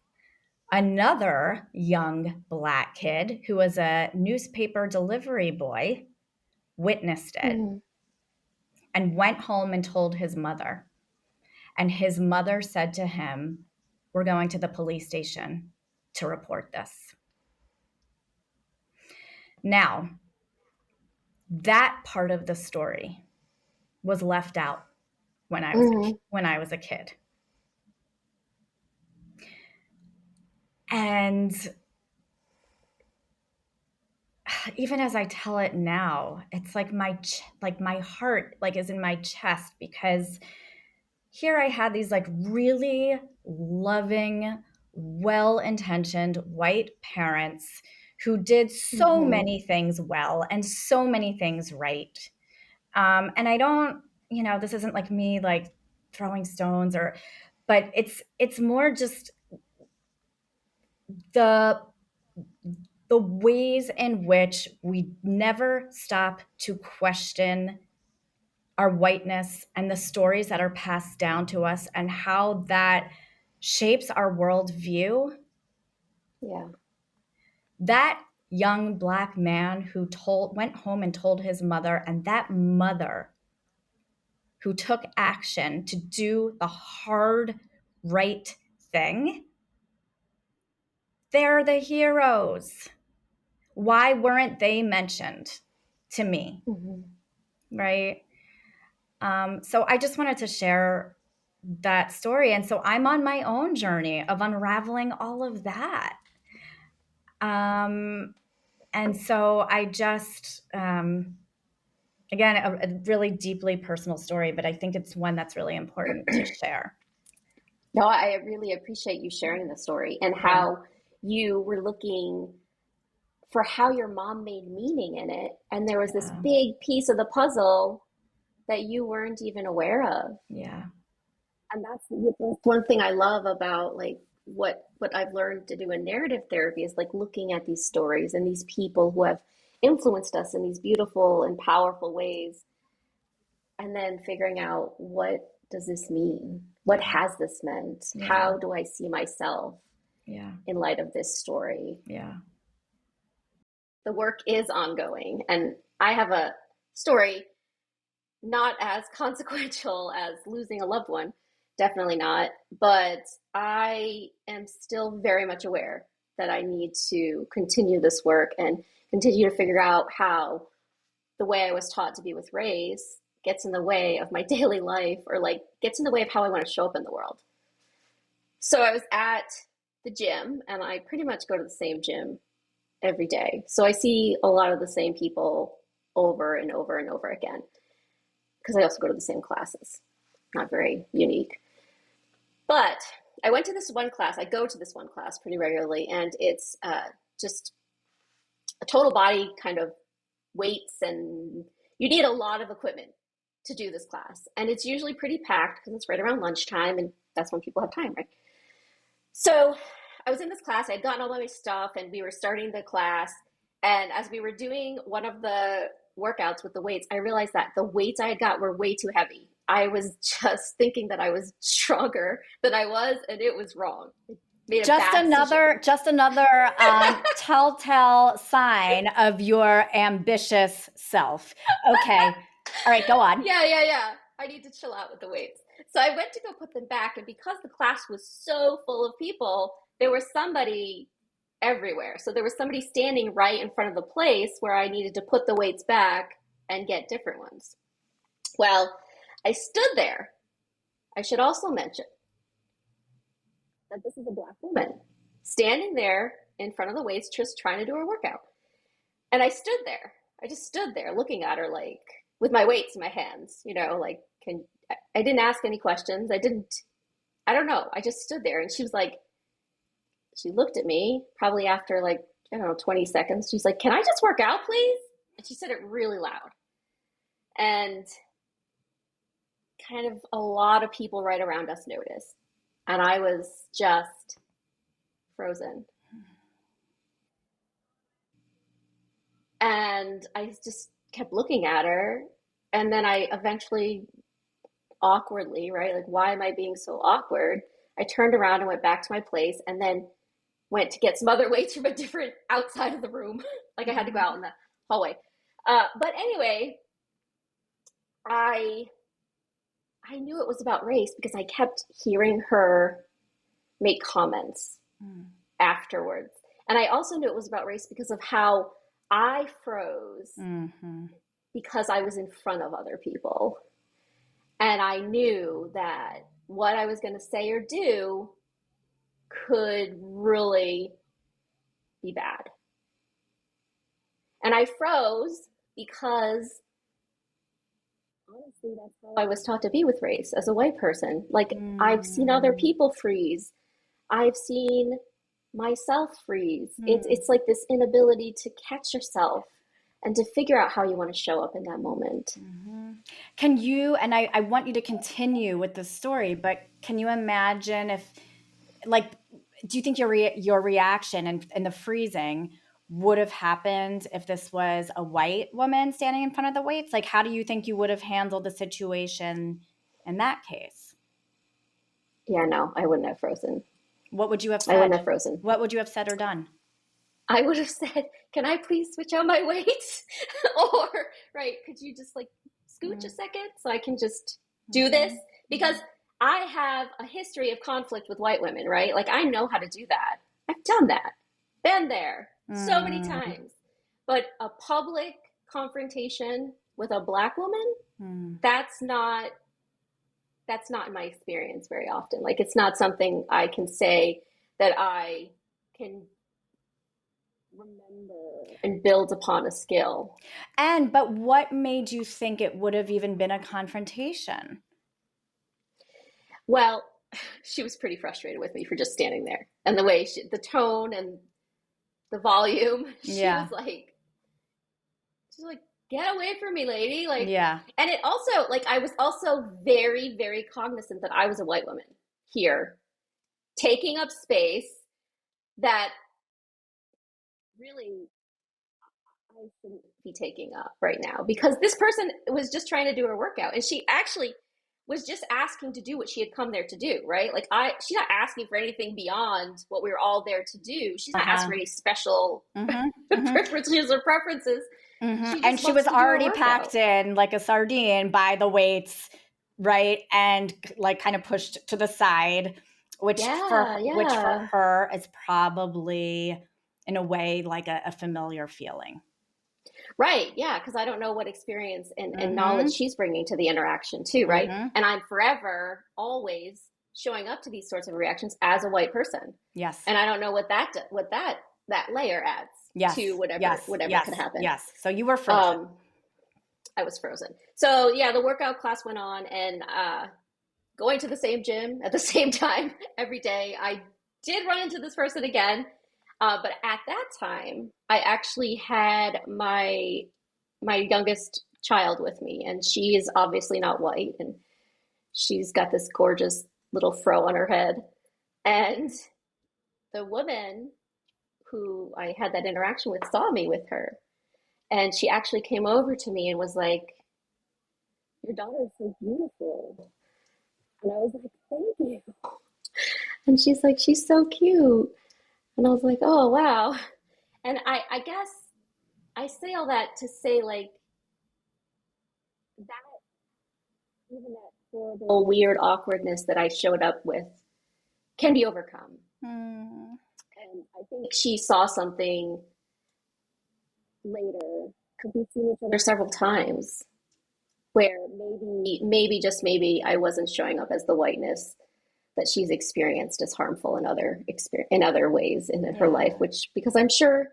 [SPEAKER 1] another young black kid who was a newspaper delivery boy witnessed it
[SPEAKER 2] mm.
[SPEAKER 1] and went home and told his mother. And his mother said to him, we're going to the police station to report this. Now, that part of the story was left out
[SPEAKER 2] Mm,
[SPEAKER 1] when I was a kid. And even as I tell it now, it's like my heart is in my chest, because here I had these really loving, well-intentioned white parents who did so
[SPEAKER 2] mhm.
[SPEAKER 1] many things well and so many things right. And I don't, this isn't like me throwing stones, but it's more just the the ways in which we never stop to question our whiteness and the stories that are passed down to us and how that shapes our worldview.
[SPEAKER 2] Yeah.
[SPEAKER 1] That young black man who went home and told his mother, and that mother who took action to do the hard, right thing, they're the heroes. Why weren't they mentioned to me?
[SPEAKER 2] Mhm.
[SPEAKER 1] Right? So I just wanted to share that story. And so I'm on my own journey of unraveling all of that. Um, and so I just, again, a really deeply personal story, but I think it's one that's really important to share.
[SPEAKER 2] No, I really appreciate you sharing the story and
[SPEAKER 1] Yeah.
[SPEAKER 2] how you were looking for how your mom made meaning in it. And there was this
[SPEAKER 1] Yeah.
[SPEAKER 2] big piece of the puzzle that you weren't even aware of.
[SPEAKER 1] Yeah.
[SPEAKER 2] And that's one thing I love about what I've learned to do in narrative therapy is like looking at these stories and these people who have influenced us in these beautiful and powerful ways, and then figuring out what does this mean? What
[SPEAKER 1] Yeah.
[SPEAKER 2] has this meant?
[SPEAKER 1] Yeah.
[SPEAKER 2] How do I see myself
[SPEAKER 1] Yeah.
[SPEAKER 2] in light of this story?
[SPEAKER 1] Yeah.
[SPEAKER 2] The work is ongoing, and I have a story not as consequential as losing a loved one, definitely not, but I am still very much aware that I need to continue this work and continue to figure out how the way I was taught to be with race gets in the way of my daily life, or like gets in the way of how I want to show up in the world. So I was at the gym, and I pretty much go to the same gym every day. So I see a lot of the same people over and over and over again. Because I also go to the same classes. Not very unique. But I went to this one class. I go to this one class pretty regularly, and it's just a total body kind of weights, and you need a lot of equipment to do this class. And it's usually pretty packed because it's right around lunchtime, and that's when people have time, right? So I was in this class. I had gotten all my stuff, and we were starting the class. And as we were doing one of the workouts with the weights, I realized that the weights I had got were way too heavy. I was just thinking that I was stronger than I was, and it was wrong. I made a bad decision.
[SPEAKER 1] Just another telltale sign of your ambitious self. Okay. All right, go on.
[SPEAKER 2] Yeah. I need to chill out with the weights. So I went to go put them back, and because the class was so full of people, there was somebody everywhere. So there was somebody standing right in front of the place where I needed to put the weights back and get different ones. Well, I stood there. I should also mention that this is a Black woman standing there in front of the weights, just trying to do her workout. And I stood there. I just stood there looking at her, like, with my weights in my hands, like, I didn't ask any questions. I don't know. I just stood there, and she was like, she looked at me probably after, like, I don't know, 20 seconds. She's like, "Can I just work out, please?" And she said it really loud. And kind of a lot of people right around us noticed. And I was just frozen. And I just kept looking at her. And then I eventually, awkwardly, right? Like, why am I being so awkward? I turned around and went back to my place, and then went to get some other weights from a different outside of the room. Like, I had to go out in the hallway. But anyway, I knew it was about race because I kept hearing her make comments afterwards. And I also knew it was about race because of how I froze because I was in front of other people. And I knew that what I was going to say or do could really be bad. And I froze because honestly, that's how I was taught to be with race as a white person. Like, I've seen other people freeze. I've seen myself freeze. It's like this inability to catch yourself and to figure out how you want to show up in that moment.
[SPEAKER 1] Can you, and I want you to continue with the story, but can you imagine if, like, do you think your reaction and the freezing would have happened if this was a white woman standing in front of the weights? Like, how do you think you would have handled the situation in that case?
[SPEAKER 2] Yeah, no, I wouldn't have frozen.
[SPEAKER 1] What would you have said?
[SPEAKER 2] I wouldn't have frozen.
[SPEAKER 1] What would you have said or done?
[SPEAKER 2] I would have said, "Can I please switch out my weights?" Or, right, could you just, like, scooch a second so I can just do this? Because I have a history of conflict with white women, right? Like, I know how to do that. I've done that. Been there so many times. But a public confrontation with a Black woman, that's not in my experience very often. Like, it's not something I can say that I can remember and build upon a skill.
[SPEAKER 1] But what made you think it would have even been a confrontation?
[SPEAKER 2] Well, she was pretty frustrated with me for just standing there, and the way the tone and the volume. She was like, "Get away from me, lady!" Like, And it also, like, I was also very, very cognizant that I was a white woman here, taking up space that really I shouldn't be taking up right now, because this person was just trying to do her workout, and she actually was just asking to do what she had come there to do, right? Like, she's not asking for anything beyond what we were all there to do. She's not asking for any special privileges or preferences.
[SPEAKER 1] And she was already packed in like a sardine by the weights, right? And, like, kind of pushed to the side, which for her is probably in a way like a familiar feeling.
[SPEAKER 2] Right. Yeah. Because I don't know what experience and knowledge she's bringing to the interaction too. Right. And I'm forever, always showing up to these sorts of reactions as a white person.
[SPEAKER 1] Yes.
[SPEAKER 2] And I don't know what that layer adds to whatever could happen.
[SPEAKER 1] Yes. So you were frozen.
[SPEAKER 2] I was frozen. So yeah, the workout class went on, and going to the same gym at the same time every day. I did run into this person again, but at that time, I actually had my youngest child with me, and she is obviously not white, and she's got this gorgeous little fro on her head. And the woman who I had that interaction with saw me with her, and she actually came over to me and was like, "Your daughter is so beautiful." And I was like, "Thank you." And she's like, "She's so cute." And I was like, "Oh, wow." And I guess I say all that to say, like, that, even that horrible, weird awkwardness that I showed up with can be overcome.
[SPEAKER 1] Mm.
[SPEAKER 2] And I think she saw something later, because we've seen each other several times, where maybe, just maybe, I wasn't showing up as the whiteness that she's experienced as harmful in other ways in her life,
[SPEAKER 1] Yeah.
[SPEAKER 2] which, because I'm sure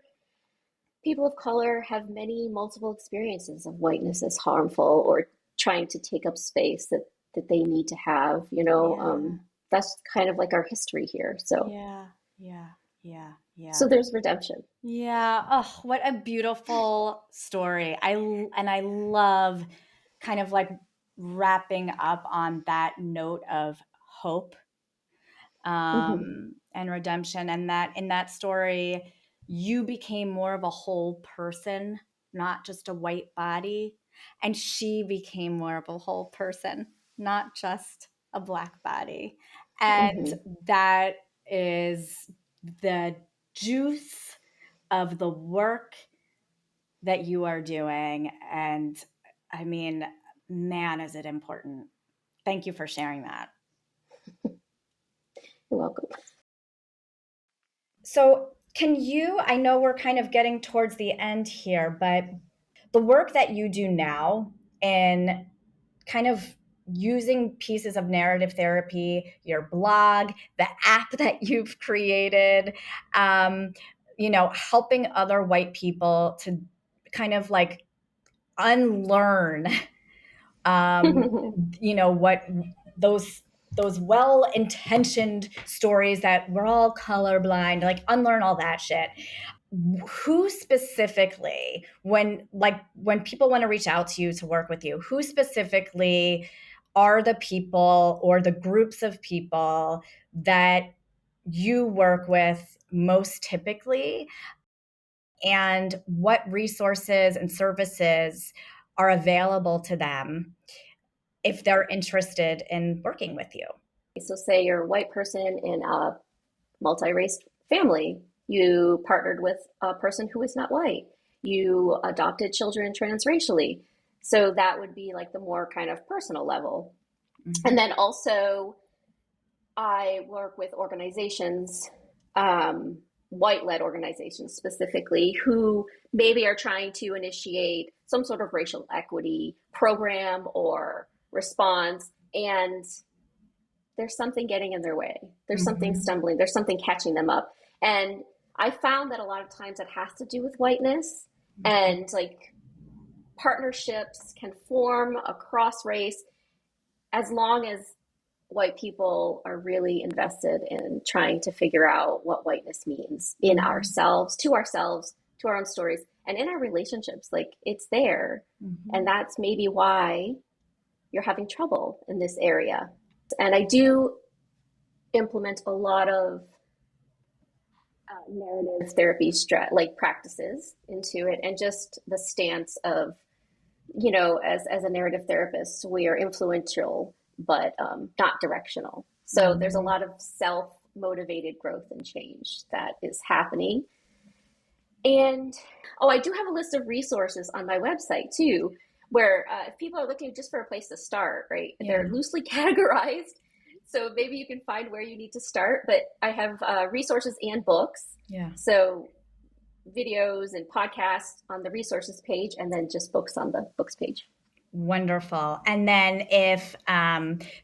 [SPEAKER 2] people of color have many multiple experiences of whiteness as harmful or trying to take up space that they need to have,
[SPEAKER 1] Yeah.
[SPEAKER 2] that's kind of like our history here. So
[SPEAKER 1] Yeah. Yeah. Yeah. Yeah.
[SPEAKER 2] so there's redemption.
[SPEAKER 1] Yeah. Oh, what a beautiful story. And I love kind of like wrapping up on that note of hope
[SPEAKER 2] Hmm.
[SPEAKER 1] and redemption, and that in that story you became more of a whole person, not just a white body, and she became more of a whole person, not just a black body. And
[SPEAKER 2] Hmm.
[SPEAKER 1] that is the juice of the work that you are doing. And I mean, man, is it important. Thank you for sharing that.
[SPEAKER 2] You're welcome.
[SPEAKER 1] So, can you? I know we're kind of getting towards the end here, but the work that you do now in kind of using pieces of narrative therapy, your blog, the app that you've created, um, helping other white people to kind of like unlearn um, what those well-intentioned stories that we're all colorblind, like unlearn all that shit. Who specifically, when people want to reach out to you to work with you, who specifically are the people or the groups of people that you work with most typically, and what resources and services are available to them if they're interested in working with you?
[SPEAKER 2] So say you're a white person in a multi-race family, you partnered with a person who is not white, you adopted children transracially, so that would be like the more kind of personal level. And
[SPEAKER 1] Mm-hmm.
[SPEAKER 2] then also I work with organizations, white-led organizations specifically, who maybe are trying to initiate some sort of racial equity program or response, and there's something getting in their way. There's something
[SPEAKER 1] Mm-hmm.
[SPEAKER 2] stumbling. There's something catching them up. And I found that a lot of times it has to do with whiteness, and like partnerships can form across race as long as white people are really invested in trying to figure out what whiteness means in
[SPEAKER 1] Mm-hmm.
[SPEAKER 2] ourselves, to our own stories, and in our relationships. Like, it's there. And
[SPEAKER 1] Mm-hmm.
[SPEAKER 2] that's maybe why you're having trouble in this area. And I do implement a lot of narrative therapy like practices into it, and just the stance of, as a narrative therapist, we are influential but not directional. So there's a
[SPEAKER 1] Mm-hmm.
[SPEAKER 2] lot of self motivated growth and change that is happening. And oh, I do have a list of resources on my website too, where if people are looking just for a place to start, right,
[SPEAKER 1] Yeah.
[SPEAKER 2] they're loosely categorized. So maybe you can find where you need to start. But I have resources and books.
[SPEAKER 1] Yeah.
[SPEAKER 2] So videos and podcasts on the resources page, and then just books on the books page.
[SPEAKER 1] Wonderful. And then if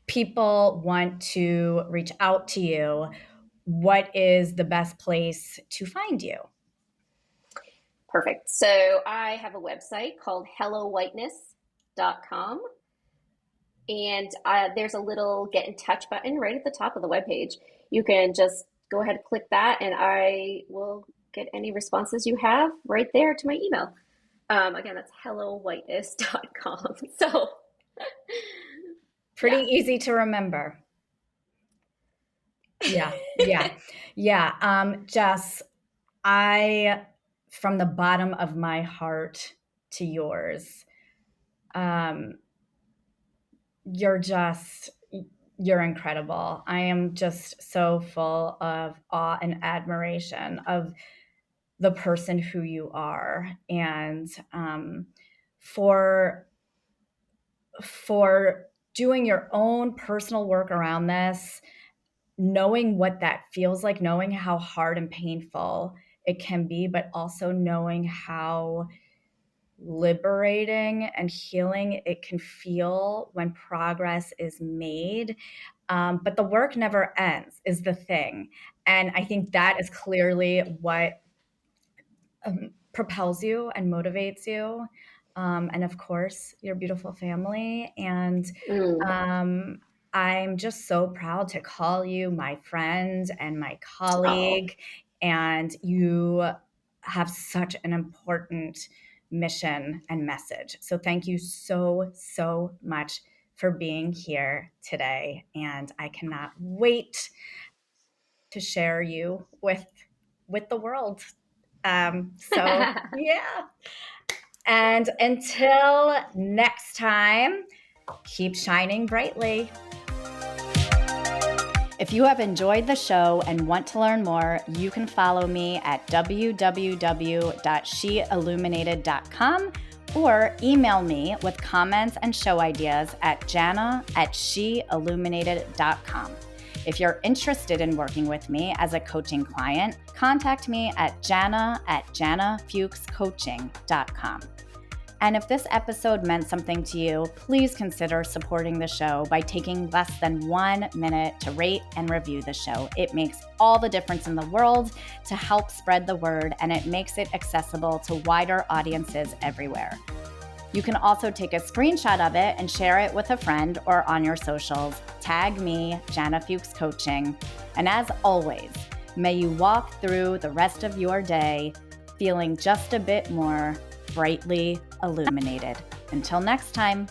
[SPEAKER 1] people want to reach out to you, what is the best place to find you?
[SPEAKER 2] Perfect. So I have a website called Hello Whiteness. whiteness.com. And there's a little get in touch button right at the top of the webpage. You can just go ahead and click that, and I will get any responses you have right there to my email. Again, that's hellowhiteness.com. So,
[SPEAKER 1] Pretty
[SPEAKER 2] yeah.
[SPEAKER 1] easy to remember. Yeah. Jess, I, from the bottom of my heart to yours, um, you're just, you're incredible. I am just so full of awe and admiration of the person who you are, and for for doing your own personal work around this, knowing what that feels like, knowing how hard and painful it can be, but also knowing how liberating and healing it can feel when progress is made. But the work never ends, is the thing. And I think that is clearly what propels you and motivates you. And of course, your beautiful family. And
[SPEAKER 2] Mm.
[SPEAKER 1] um, I'm just so proud to call you my friend and my
[SPEAKER 2] Oh.
[SPEAKER 1] colleague. And you have such an important mission and message. So thank you so, so much for being here today. And I cannot wait to share you with the world. So yeah. And until next time, keep shining brightly. If you have enjoyed the show and want to learn more, you can follow me at www.sheilluminated.com or email me with comments and show ideas at jana@sheilluminated.com. If you're interested in working with me as a coaching client, contact me at jana@janafuchscoaching.com. And if this episode meant something to you, please consider supporting the show by taking less than 1 minute to rate and review the show. It makes all the difference in the world to help spread the word, and it makes it accessible to wider audiences everywhere. You can also take a screenshot of it and share it with a friend or on your socials. Tag me, Jana Fuchs Coaching. And as always, may you walk through the rest of your day feeling just a bit more brightly illuminated. Until next time.